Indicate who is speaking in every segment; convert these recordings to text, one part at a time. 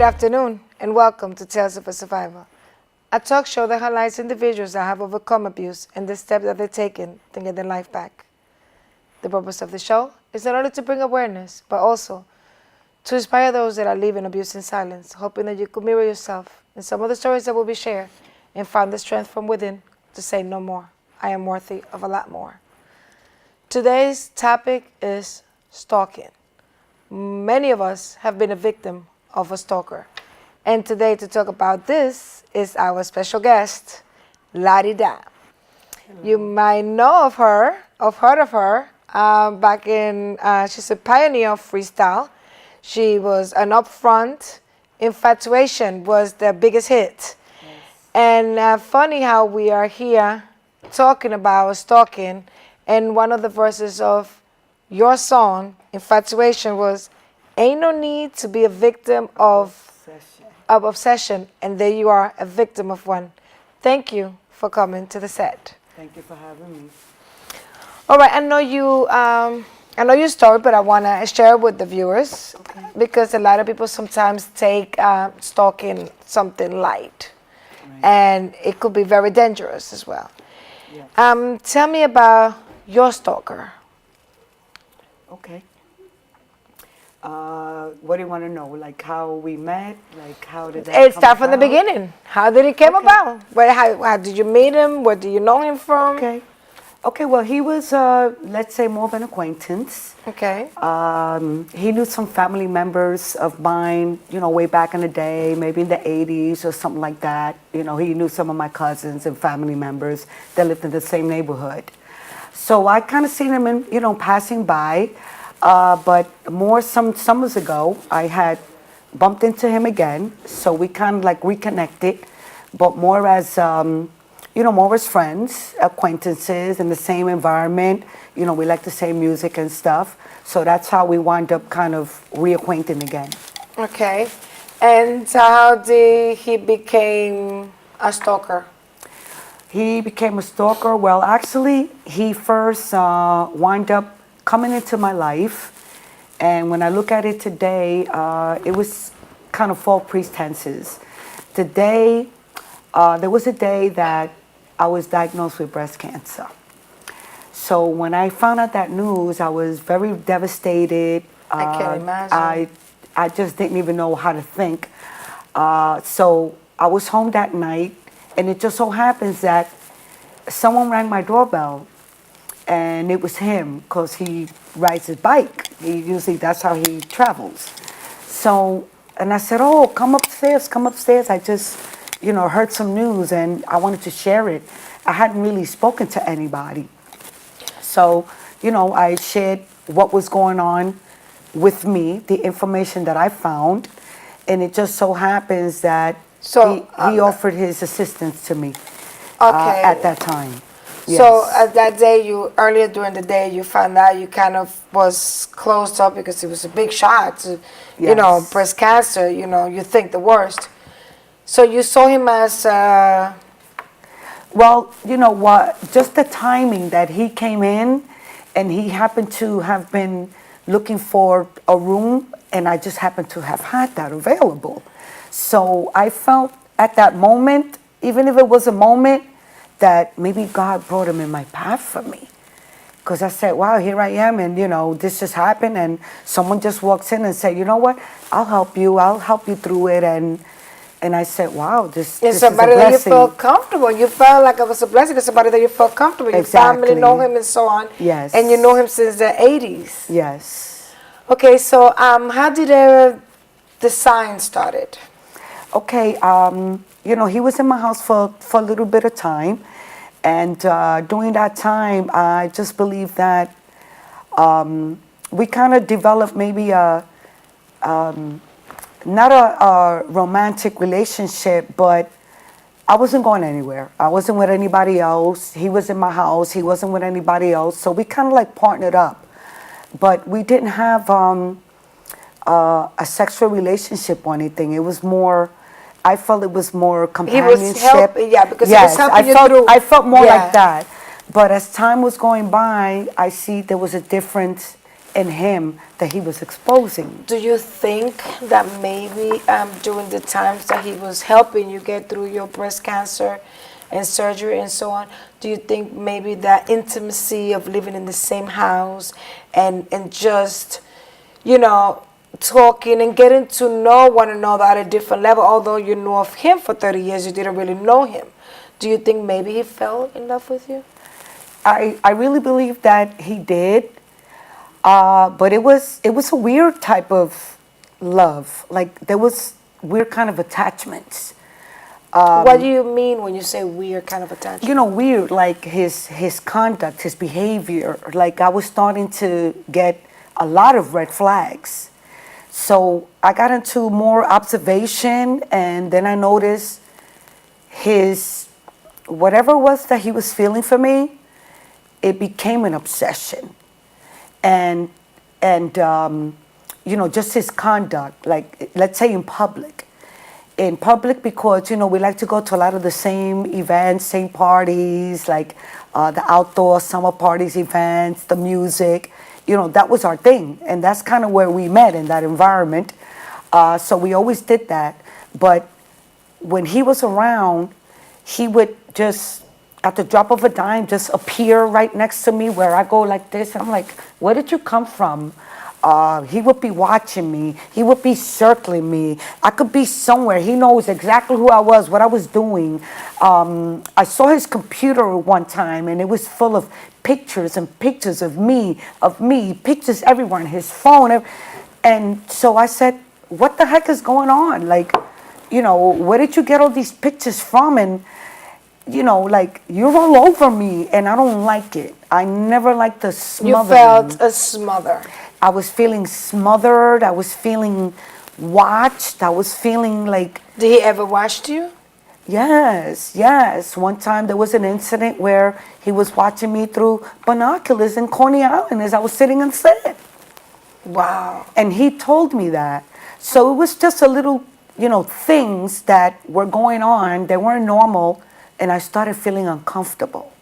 Speaker 1: afternoon, and welcome to Tales of a Survivor, a talk show that highlights individuals that have overcome abuse and the steps that they've taken to get their life back. The purpose of the show is not only to bring awareness, but also to inspire those that are leaving abuse in silence, hoping that you could mirror yourself in some of the stories that will be shared and find the strength from within to say no more. I am worthy of a lot more. Today's topic is stalking. Many of us have been a victim of a stalker. And today to talk about this is our special guest, Lattie Dah. You might know of her, heard of her, back in, she's a pioneer of freestyle. She was an upfront. Infatuation was the biggest hit. Yes. And funny how we are here talking about stalking, and one of the verses of your song, Infatuation, was, ain't no need to be a victim of obsession, and there you are, a victim of one. Thank you for coming to the set.
Speaker 2: Thank you for having me.
Speaker 1: All right, I know your story, but I want to share it with the viewers, okay, because a lot of people sometimes take stalking something light, right, and it could be very dangerous as well. Yes. Tell me about your stalker.
Speaker 2: Okay. What do you want to know? Like how we met? Like how did that
Speaker 1: It start from the beginning. How did it came about? How did you meet him? Where do you know him from?
Speaker 2: Okay. Okay, well, he was, let's say, more of an acquaintance.
Speaker 1: Okay.
Speaker 2: He knew some family members of mine, you know, way back in the day, maybe in the 80s or something like that. You know, he knew some of my cousins and family members that lived in the same neighborhood. So I kind of seen him, in, you know, passing by. But more some summers ago, I had bumped into him again. So we kind of like reconnected, but more as, you know, more as friends, acquaintances in the same environment. You know, we like the same music and stuff. So that's how we wound up kind of reacquainting again.
Speaker 1: Okay. And how did he became a stalker?
Speaker 2: He became a stalker. Well, actually, he first wound up coming into my life. And when I look at it today, it was kind of false pretenses. Today, there was a day that I was diagnosed with breast cancer. So when I found out that news, I was very devastated.
Speaker 1: I can't imagine.
Speaker 2: I just didn't even know how to think. So I was home that night, and it just so happens that someone rang my doorbell, and it was him because he rides his bike. He usually, that's how he travels. So, and I said, oh, come upstairs, come upstairs. I just, you know, heard some news and I wanted to share it. I hadn't really spoken to anybody. So, you know, I shared what was going on with me, the information that I found, and it just so happens that he offered his assistance to me at that time. Yes.
Speaker 1: So at that day, earlier during the day, you found out you kind of was closed up because it was a big shot, you know, breast cancer, you know, you think the worst. So you saw him as...
Speaker 2: Well, you know what, just the timing that he came in, and he happened to have been looking for a room, and I just happened to have had that available. So I felt at that moment, even if it was a moment, that maybe God brought him in my path for me. Because I said, wow, here I am, and you know, this just happened, and someone just walks in and said, you know what, I'll help you through it. And I said, wow, this is a blessing.
Speaker 1: Somebody that you felt comfortable. You felt like it was a blessing. It's somebody that you felt comfortable.
Speaker 2: Exactly.
Speaker 1: Your family know him and so on.
Speaker 2: Yes.
Speaker 1: And you know him since the 80s.
Speaker 2: Yes.
Speaker 1: Okay, so how did the sign started? Okay,
Speaker 2: you know, he was in my house for a little bit of time. And during that time, I just believe that we kind of developed maybe not a romantic relationship, but I wasn't going anywhere. I wasn't with anybody else. He was in my house. He wasn't with anybody else. So we kind of like partnered up. But we didn't have a sexual relationship or anything. It was more, I felt it was more companionship.
Speaker 1: He was helping, yeah, because
Speaker 2: yes,
Speaker 1: he was helping you through.
Speaker 2: I felt more like that. But as time was going by, I see there was a difference in him that he was exposing.
Speaker 1: Do you think that maybe during the times that he was helping you get through your breast cancer and surgery and so on, do you think maybe that intimacy of living in the same house and just, you know, talking and getting to know one another at a different level, although you knew of him for 30 years, you didn't really know him. Do you think maybe he fell in love with you?
Speaker 2: I really believe that he did, but it was a weird type of love. Like there was weird kind of attachments.
Speaker 1: What do you mean when you say weird kind of attachment?
Speaker 2: You know, weird, like his conduct, his behavior. Like I was starting to get a lot of red flags. So I got into more observation, and then I noticed his, whatever it was that he was feeling for me, it became an obsession. And you know, just his conduct, like let's say in public, because, you know, we like to go to a lot of the same events, same parties, like the outdoor summer parties, events, the music. You know, that was our thing. And that's kind of where we met, in that environment. So we always did that. But when he was around, he would just, at the drop of a dime, just appear right next to me where I go like this. And I'm like, where did you come from? He would be watching me. He would be circling me. I could be somewhere. He knows exactly who I was, what I was doing. I saw his computer one time, and it was full of pictures and pictures of me, pictures everywhere on his phone. And so I said, what the heck is going on? Like, you know, where did you get all these pictures from? And, you know, like, you're all over me, and I don't like it. I never liked the smothering.
Speaker 1: You felt a smother.
Speaker 2: I was feeling smothered. I was feeling watched. I was feeling like...
Speaker 1: Did he ever watch you?
Speaker 2: Yes. One time there was an incident where he was watching me through binoculars in Coney Island as I was sitting on set.
Speaker 1: Wow.
Speaker 2: And he told me that. So it was just a little, you know, things that were going on that weren't normal, and I started feeling uncomfortable.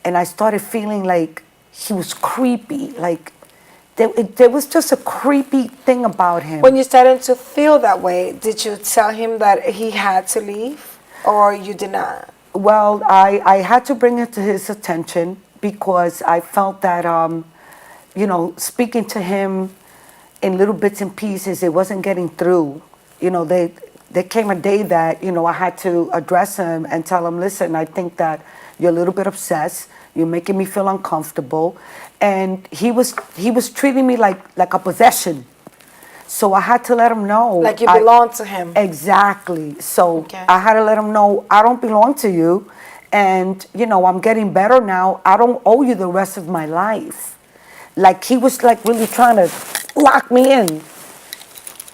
Speaker 2: And I started feeling like he was creepy, like there was just a creepy thing about him.
Speaker 1: When you started to feel that way, did you tell him that he had to leave, or you did not?
Speaker 2: Well, I had to bring it to his attention because I felt that, you know, speaking to him in little bits and pieces, it wasn't getting through. You know, there came a day that, you know, I had to address him and tell him, listen, I think that you're a little bit obsessed. You're making me feel uncomfortable. And he was treating me like a possession. So I had to let him know.
Speaker 1: Like you belong to him.
Speaker 2: Exactly. So
Speaker 1: okay.
Speaker 2: I had to let him know, I don't belong to you. And, you know, I'm getting better now. I don't owe you the rest of my life. Like he was like really trying to lock me in.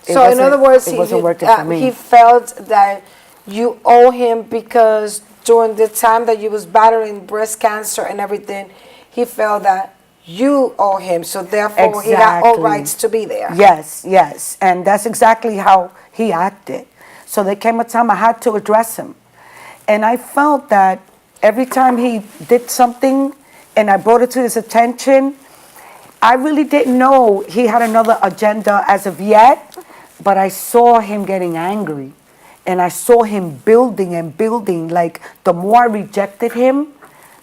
Speaker 1: So in other words,
Speaker 2: he
Speaker 1: felt that you owe him because during the time that you was battling breast cancer and everything, he felt that you owe him. So therefore, he had all rights to be there.
Speaker 2: Yes. And that's exactly how he acted. So there came a time I had to address him. And I felt that every time he did something and I brought it to his attention, I really didn't know he had another agenda as of yet, but I saw him getting angry. And I saw him building and building. Like the more I rejected him,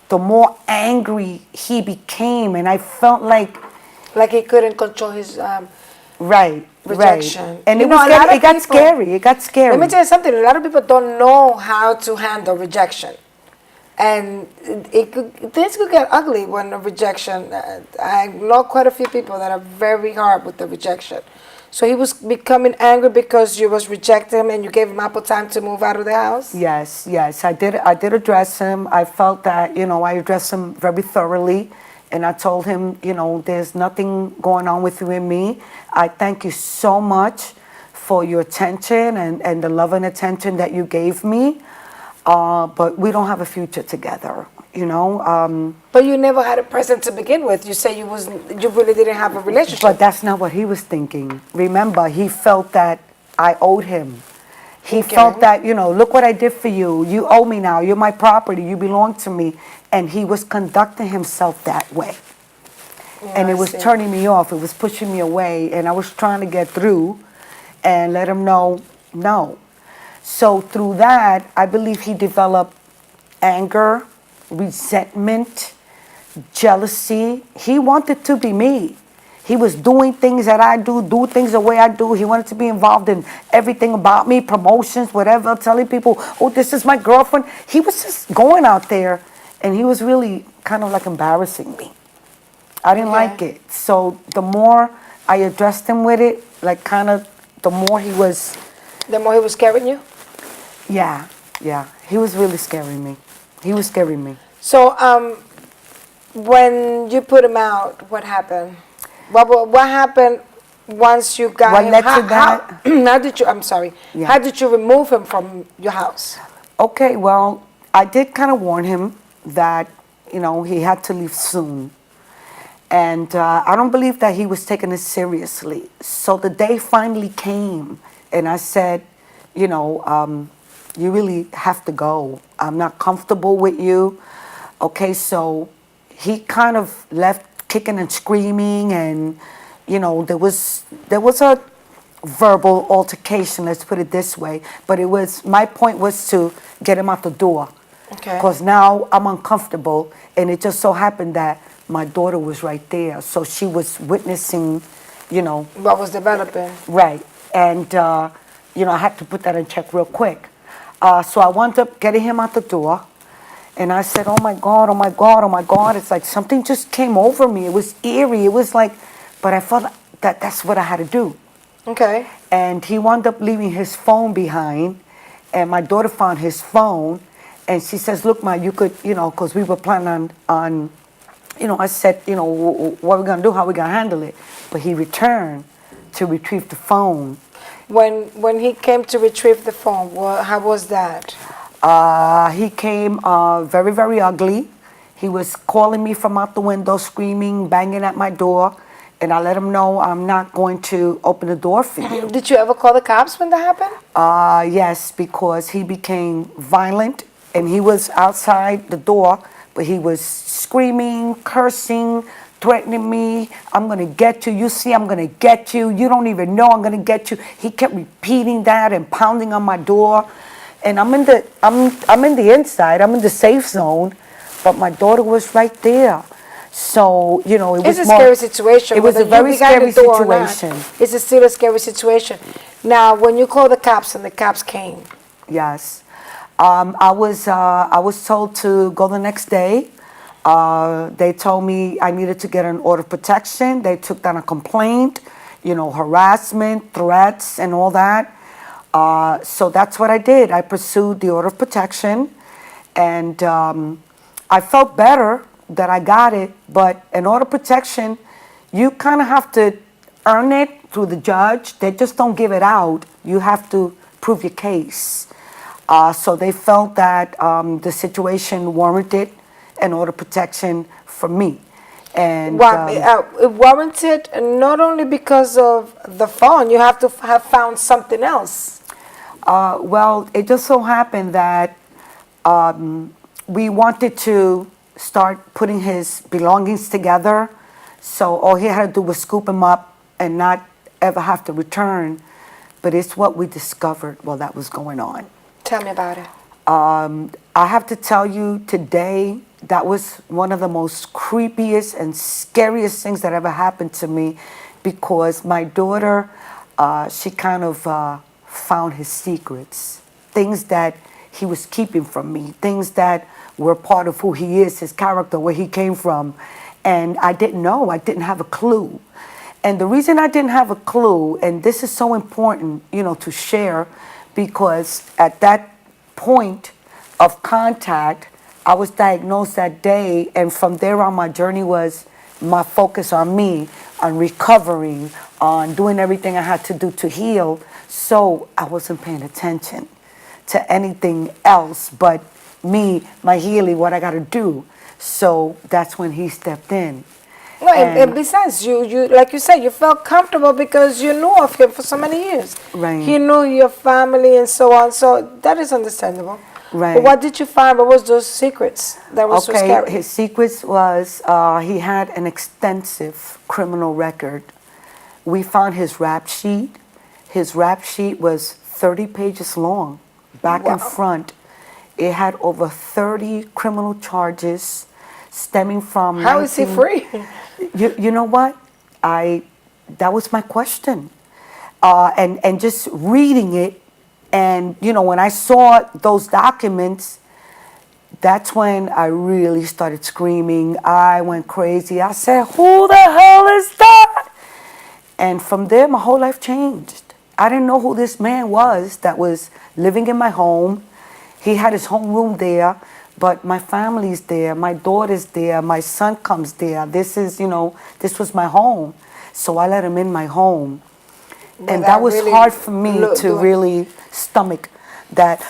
Speaker 2: the more angry he became. And I felt like
Speaker 1: he couldn't control his rejection.
Speaker 2: Right. And it got scary. It got scary.
Speaker 1: Let me tell you something. A lot of people don't know how to handle rejection. And things could get ugly when a rejection. I know quite a few people that are very hard with the rejection. So he was becoming angry because you was rejecting him and you gave him ample time to move out of the house?
Speaker 2: Yes. I did address him. I felt that, you know, I addressed him very thoroughly. And I told him, you know, there's nothing going on with you and me. I thank you so much for your attention and the love and attention that you gave me. But we don't have a future together, you know.
Speaker 1: But you never had a person to begin with. You say you really didn't have a relationship.
Speaker 2: But that's not what he was thinking. Remember, he felt that I owed him. He felt that, you know, look what I did for you. You owe me now. You're my property. You belong to me. And he was conducting himself that way. and
Speaker 1: I
Speaker 2: it was
Speaker 1: see.
Speaker 2: turning me off. It was pushing me away, and I was trying to get through and let him know no. So through that, I believe he developed anger, resentment, jealousy. He wanted to be me. He was doing things that I do things the way I do. He wanted to be involved in everything about me, promotions, whatever, telling people, oh, this is my girlfriend. He was just going out there, and he was really kind of like embarrassing me. I didn't like it. So the more I addressed him with it, like kind of the more he was,
Speaker 1: The more he was scaring you?
Speaker 2: yeah, he was really scaring me. He was scaring me.
Speaker 1: So, when you put him out, what happened? What happened once you got
Speaker 2: What
Speaker 1: him?
Speaker 2: led to that?
Speaker 1: How did you? I'm sorry.
Speaker 2: Yeah.
Speaker 1: How did you remove him from your house?
Speaker 2: Okay, well, I did kind of warn him that, he had to leave soon. And I don't believe that he was taking it seriously. So the day finally came, and I said, you really have to go. I'm not comfortable with you. Okay, so he kind of left kicking and screaming, and there was a verbal altercation, let's put it this way. But my point was to get him out the door.
Speaker 1: Okay.
Speaker 2: Because now I'm uncomfortable, and it just so happened that my daughter was right there. So she was witnessing,
Speaker 1: What was developing?
Speaker 2: right. And, I had to put that in check real quick. So I wound up getting him out the door. And I said, oh my God, oh my God, oh my God. It's like something just came over me. It was eerie. It was like, but I felt that that's what I had to do.
Speaker 1: Okay.
Speaker 2: And he wound up leaving his phone behind. And my daughter found his phone. And she says, look, Ma, you could, because we were planning on, I said, what are we going to do? How are we going to handle it? But he returned to retrieve the phone.
Speaker 1: When he came to retrieve the phone, how was that?
Speaker 2: He came very, very ugly. He was calling me from out the window, screaming, banging at my door. And I let him know I'm not going to open the door for you.
Speaker 1: Did you ever call the cops when that happened?
Speaker 2: Yes, because he became violent, and he was outside the door, but he was screaming, cursing, threatening me. I'm going to get you. You see, I'm going to get you. You don't even know I'm going to get you. He kept repeating that and pounding on my door. And I'm in the inside. I'm in the safe zone, but my daughter was right there. So, it was
Speaker 1: It's a scary situation.
Speaker 2: It was a very scary situation.
Speaker 1: It's still a scary situation. Now, when you called the cops and the cops came.
Speaker 2: Yes. I was told to go the next day. They told me I needed to get an order of protection. They took down a complaint, harassment, threats, and all that. So that's what I did. I pursued the order of protection, and I felt better that I got it. But an order of protection, you kind of have to earn it through the judge. They just don't give it out. You have to prove your case. So they felt that the situation warranted an order of protection for me. And
Speaker 1: it warranted not only because of the phone, you have to have found something else.
Speaker 2: Well, it just so happened that we wanted to start putting his belongings together. So all he had to do was scoop him up and not ever have to return. But it's what we discovered while that was going on.
Speaker 1: Tell me about it.
Speaker 2: I have to tell you today, that was one of the most creepiest and scariest things that ever happened to me, because my daughter, she kind of found his secrets, things that he was keeping from me, things that were part of who he is, his character, where he came from. And I didn't know, I didn't have a clue. And the reason I didn't have a clue, and this is so important, to share, because at that point of contact, I was diagnosed that day, and from there on, my journey was my focus on me, on recovering, on doing everything I had to do to heal. So I wasn't paying attention to anything else but me, my healing, what I got to do. So that's when he stepped in.
Speaker 1: No, and besides, you like you said, you felt comfortable because you knew of him for so many years.
Speaker 2: Right.
Speaker 1: He knew your family and so on. So that is understandable.
Speaker 2: Right.
Speaker 1: But what did you find? What was those secrets that was so
Speaker 2: Okay,
Speaker 1: scary?
Speaker 2: his secrets was he had an extensive criminal record. We found his rap sheet. His rap sheet was 30 pages long, back and
Speaker 1: Wow.
Speaker 2: front. It had over 30 criminal charges stemming from
Speaker 1: How is he free?
Speaker 2: You know what? That was my question. And just reading it, and when I saw those documents, that's when I really started screaming. I went crazy. I said, "Who the hell is that?" And from there, my whole life changed. I didn't know who this man was that was living in my home. He had his home room there, but my family's there, my daughter's there, my son comes there. This was my home. So I let him in my home. And that was
Speaker 1: really
Speaker 2: hard for me to really stomach that.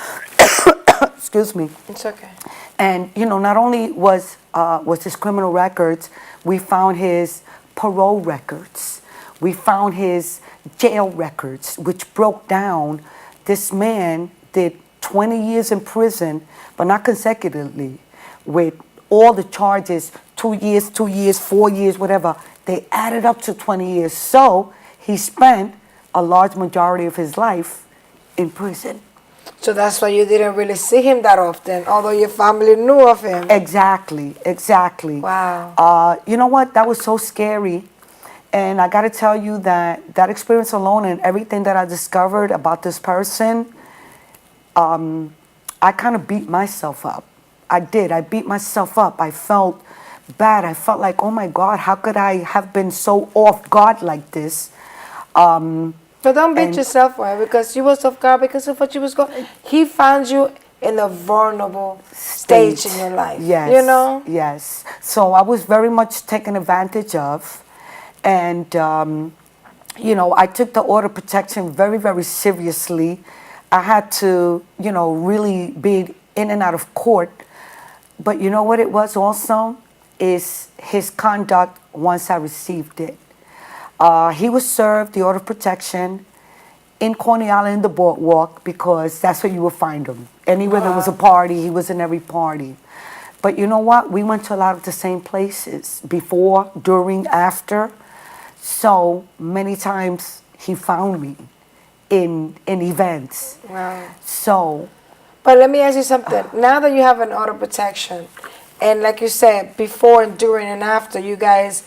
Speaker 2: Excuse me.
Speaker 1: It's okay.
Speaker 2: And not only was his criminal records, we found his parole records. We found his jail records, which broke down. This man did 20 years in prison, but not consecutively, with all the charges, 2 years, 2 years, 4 years, whatever. They added up to 20 years. So he spent a large majority of his life in prison.
Speaker 1: So that's why you didn't really see him that often, although your family knew of him.
Speaker 2: Exactly.
Speaker 1: Wow.
Speaker 2: You know what? That was so scary. And I got to tell you that experience alone and everything that I discovered about this person, I kind of beat myself up. I did. I beat myself up. I felt bad. I felt like, oh my God, how could I have been so off guard like this?
Speaker 1: But don't beat yourself up, because you was off guard because of what you was going. He found you in a vulnerable stage in your life.
Speaker 2: Yes. Yes. So I was very much taken advantage of. And, I took the order of protection very, very seriously. I had to, really be in and out of court. But you know what it was also? Is his conduct once I received it. He was served the order of protection in Coney Island in the boardwalk, because that's where you would find him. Anywhere there was a party, he was in every party. But you know what? We went to a lot of the same places before, during, after. So many times he found me in events.
Speaker 1: Wow.
Speaker 2: So.
Speaker 1: But let me ask you something. Now that you have an auto protection, and like you said, before, during, and after, you guys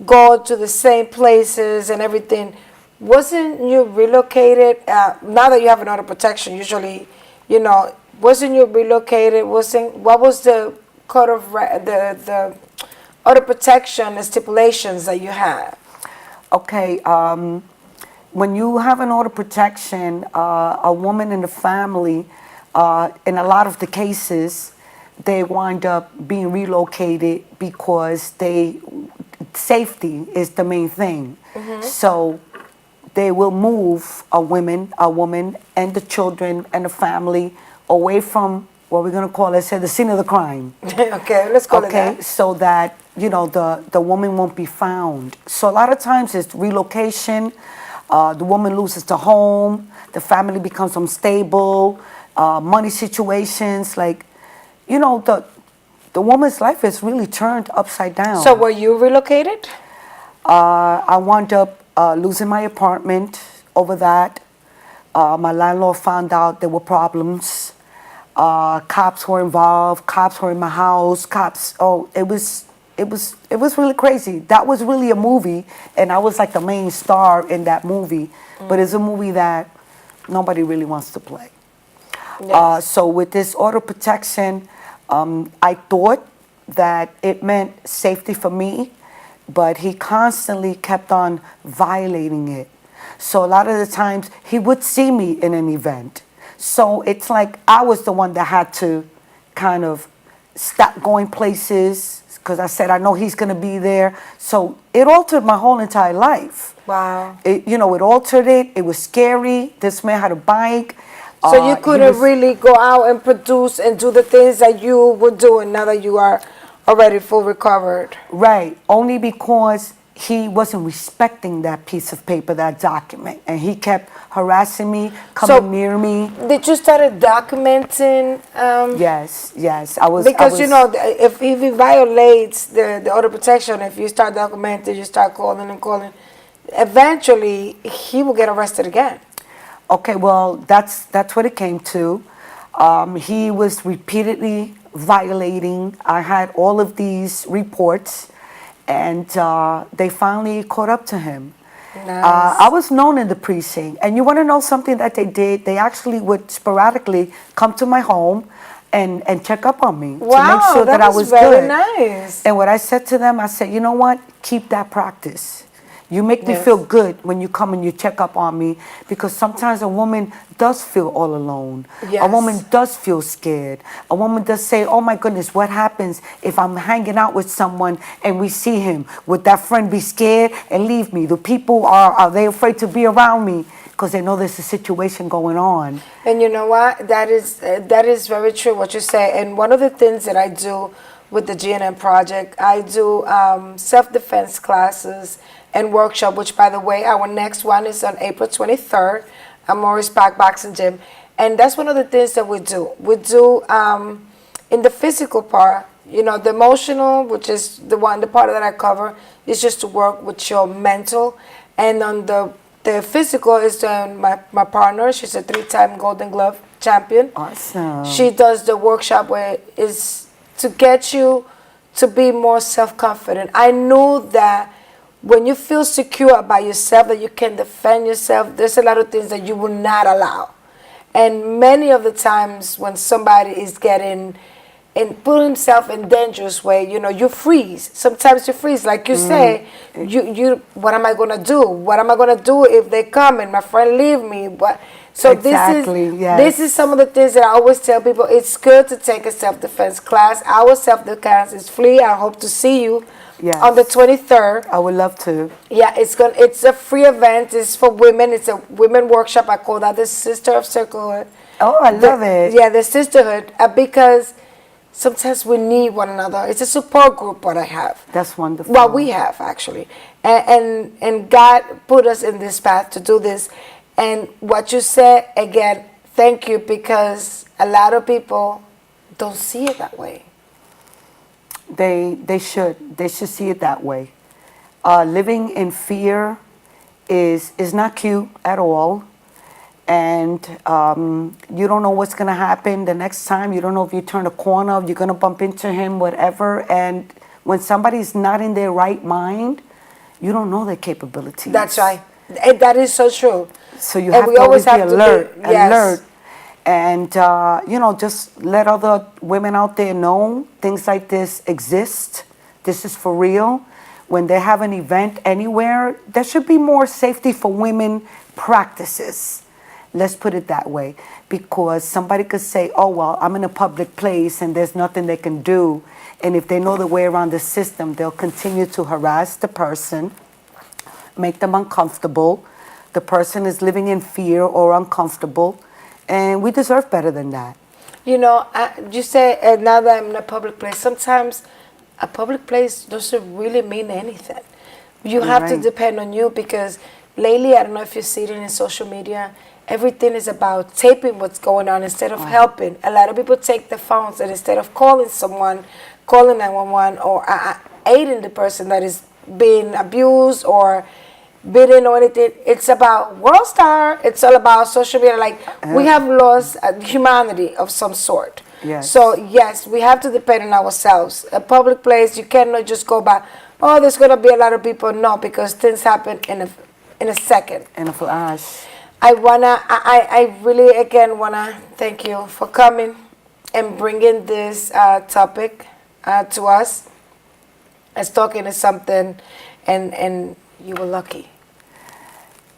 Speaker 1: go to the same places and everything, wasn't you relocated? Now that you have an auto protection, usually, wasn't you relocated? What was the code of the auto protection and stipulations that you had?
Speaker 2: Okay, when you have an order of protection, a woman in the family, in a lot of the cases, they wind up being relocated because safety is the main thing. Mm-hmm. So they will move a woman and the children and the family away from what we're going to call, let's say, the scene of the crime.
Speaker 1: Okay, let's call it that.
Speaker 2: So that, the woman won't be found. So a lot of times it's relocation. The woman loses the home. The family becomes unstable. Money situations, like, the woman's life is really turned upside down.
Speaker 1: So were you relocated?
Speaker 2: I wound up losing my apartment over that. My landlord found out there were problems. Cops were involved. Cops were in my house. It was really crazy. That was really a movie, and I was like the main star in that movie. But it's a movie that nobody really wants to play. Yes. So with this auto protection, I thought that it meant safety for me, but he constantly kept on violating it. So a lot of the times he would see me in an event. So it's like I was the one that had to kind of stop going places, because I said, I know he's going to be there. So it altered my whole entire life.
Speaker 1: Wow.
Speaker 2: It altered it. It was scary. This man had a bike.
Speaker 1: So you couldn't really go out and produce and do the things that you were doing now that you are already full recovered.
Speaker 2: Right. Only because he wasn't respecting that piece of paper, that document, and he kept harassing me, coming near me.
Speaker 1: Did you started documenting?
Speaker 2: Yes, yes, I was.
Speaker 1: Because if he violates the order of protection, if you start documenting, you start calling and calling, eventually he will get arrested again.
Speaker 2: Okay, well, that's what it came to. He was repeatedly violating. I had all of these reports, and they finally caught up to him.
Speaker 1: Nice.
Speaker 2: I was known in the precinct, and you want to know something that they did? They actually would sporadically come to my home and check up on me to make sure that I was
Speaker 1: very
Speaker 2: good.
Speaker 1: Nice.
Speaker 2: And what I said to them, I said, you know what? Keep that practice. You make me feel good when you come and you check up on me, because sometimes a woman does feel all alone.
Speaker 1: Yes.
Speaker 2: A woman does feel scared. A woman does say, oh my goodness, what happens if I'm hanging out with someone and we see him? Would that friend be scared and leave me? The people are they afraid to be around me because they know there's a situation going on?
Speaker 1: And you know what? That is very true what you say. And one of the things that I do with the GNM project, I do self-defense classes and workshop, which, by the way, our next one is on April 23rd at Morris Park Boxing Gym. And that's one of the things that we do. We do in the physical part, the emotional, which is the part that I cover, is just to work with your mental. And on the physical is my partner. She's a 3-time Golden Glove champion.
Speaker 2: Awesome.
Speaker 1: She does the workshop where is to get you to be more self-confident. I knew that when you feel secure about yourself, that you can defend yourself, there's a lot of things that you will not allow. And many of the times when somebody is getting and put himself in dangerous way, you freeze. Sometimes you freeze, like you say, you what am I gonna do? What am I gonna do if they come and my friend leave me? But so
Speaker 2: exactly,
Speaker 1: this is some of the things that I always tell people. It's good to take a self-defense class. Our self-defense is free. I hope to see you. Yes. On the 23rd.
Speaker 2: I would love to.
Speaker 1: Yeah, it's a free event. It's for women. It's a women workshop. I call that the Sister of Circlehood.
Speaker 2: Oh, I love it.
Speaker 1: Yeah, the sisterhood, because sometimes we need one another. It's a support group what I have.
Speaker 2: That's wonderful.
Speaker 1: Well, we have actually. And God put us in this path to do this. And what you said, again, thank you, because a lot of people don't see it that way.
Speaker 2: They should see it that way. Living in fear is not cute at all, and you don't know what's gonna happen the next time. You don't know if you turn a corner, if you're gonna bump into him, whatever. And when somebody's not in their right mind, you don't know their capabilities.
Speaker 1: That's right. That is so true.
Speaker 2: So you have to always be alert,
Speaker 1: yes.
Speaker 2: And, just let other women out there know things like this exist. This is for real. When they have an event anywhere, there should be more safety for women practices. Let's put it that way. Because somebody could say, oh, well, I'm in a public place and there's nothing they can do. And if they know the way around the system, they'll continue to harass the person, make them uncomfortable. The person is living in fear or uncomfortable. And we deserve better than that.
Speaker 1: You say, now that I'm in a public place, sometimes a public place doesn't really mean anything. You have to depend on you, because lately, I don't know if you see it in social media, everything is about taping what's going on instead of helping. A lot of people take their phones, and instead of calling someone, calling 911 or aiding the person that is being abused or bidding or anything, it's about World Star. It's all about social media. Like, we have lost humanity of some sort.
Speaker 2: Yes.
Speaker 1: So yes, we have to depend on ourselves. A public place, you cannot just go by, oh, there's gonna be a lot of people. No, because things happen in a second.
Speaker 2: In a flash.
Speaker 1: I really again wanna thank you for coming and bringing this topic to us. Stalking is something, and you were lucky.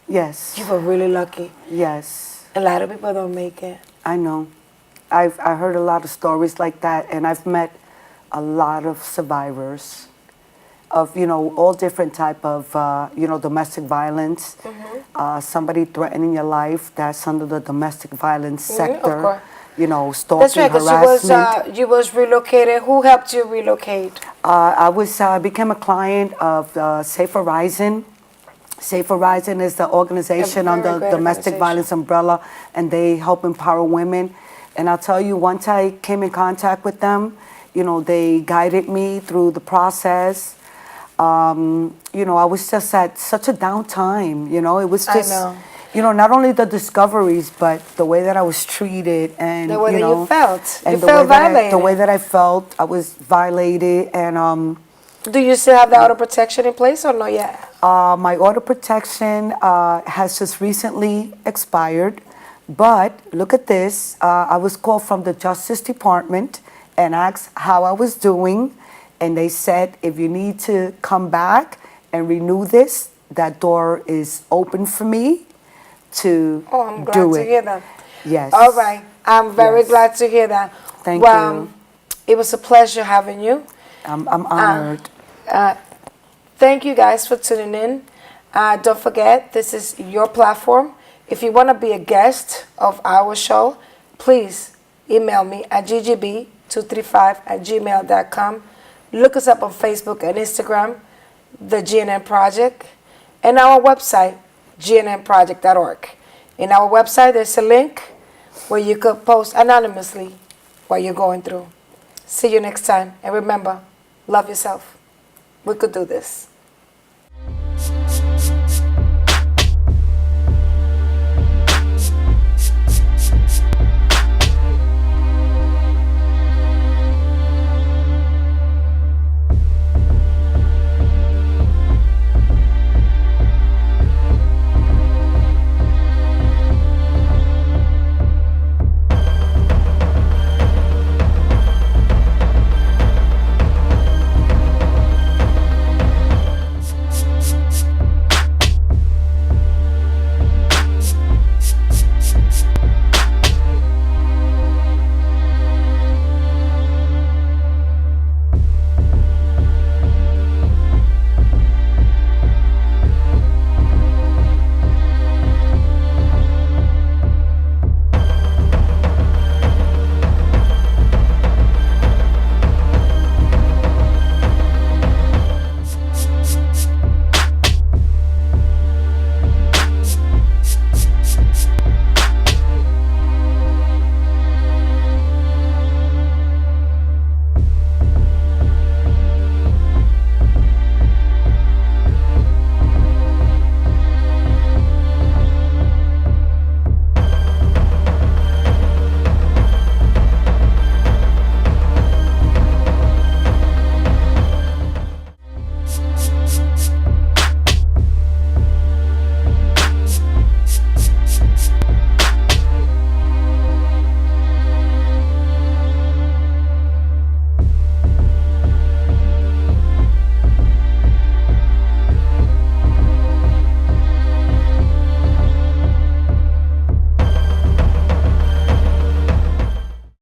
Speaker 2: Yes.
Speaker 1: You were really lucky.
Speaker 2: Yes.
Speaker 1: A lot of people don't make it.
Speaker 2: I know. I heard a lot of stories like that, and I've met a lot of survivors of, all different type of, domestic violence. Mm-hmm. Somebody threatening your life, that's under the domestic violence sector.
Speaker 1: Of course.
Speaker 2: Stalking,
Speaker 1: that's right,
Speaker 2: harassment.
Speaker 1: You was relocated. Who helped you relocate?
Speaker 2: I became a client of Safe Horizon. Safe Horizon is the organization
Speaker 1: A very
Speaker 2: under
Speaker 1: great
Speaker 2: domestic
Speaker 1: organization.
Speaker 2: violence umbrella, and they help empower women. And I'll tell you, once I came in contact with them, you know, they guided me through the process. You know, I was just at such a down time. You know, it was
Speaker 1: I
Speaker 2: just,
Speaker 1: know.
Speaker 2: you know, not only the discoveries, but the way that I was treated, and
Speaker 1: The way
Speaker 2: you
Speaker 1: that
Speaker 2: know,
Speaker 1: you felt.
Speaker 2: and
Speaker 1: You
Speaker 2: the
Speaker 1: felt
Speaker 2: way that
Speaker 1: violated.
Speaker 2: the way that I felt, I was violated, and
Speaker 1: Do you still have the auto protection in place or not yet?
Speaker 2: my order protection has just recently expired, but look at this. I was called from the Justice Department and asked how I was doing, and they said if you need to come back and renew this, that door is open for me to
Speaker 1: Oh, I'm glad
Speaker 2: do
Speaker 1: to
Speaker 2: it.
Speaker 1: hear that.
Speaker 2: Yes.
Speaker 1: All right. I'm very
Speaker 2: Yes.
Speaker 1: glad to hear that.
Speaker 2: Thank
Speaker 1: Well,
Speaker 2: you.
Speaker 1: it was a pleasure having you.
Speaker 2: I'm honored.
Speaker 1: Thank you guys for tuning in. Don't forget, this is your platform. If you want to be a guest of our show, please email me at ggb235@gmail.com. Look us up on Facebook and Instagram, The GNN Project, and our website, gnnproject.org. In our website, there's a link where you could post anonymously what you're going through. See you next time. And remember, love yourself. We could do this.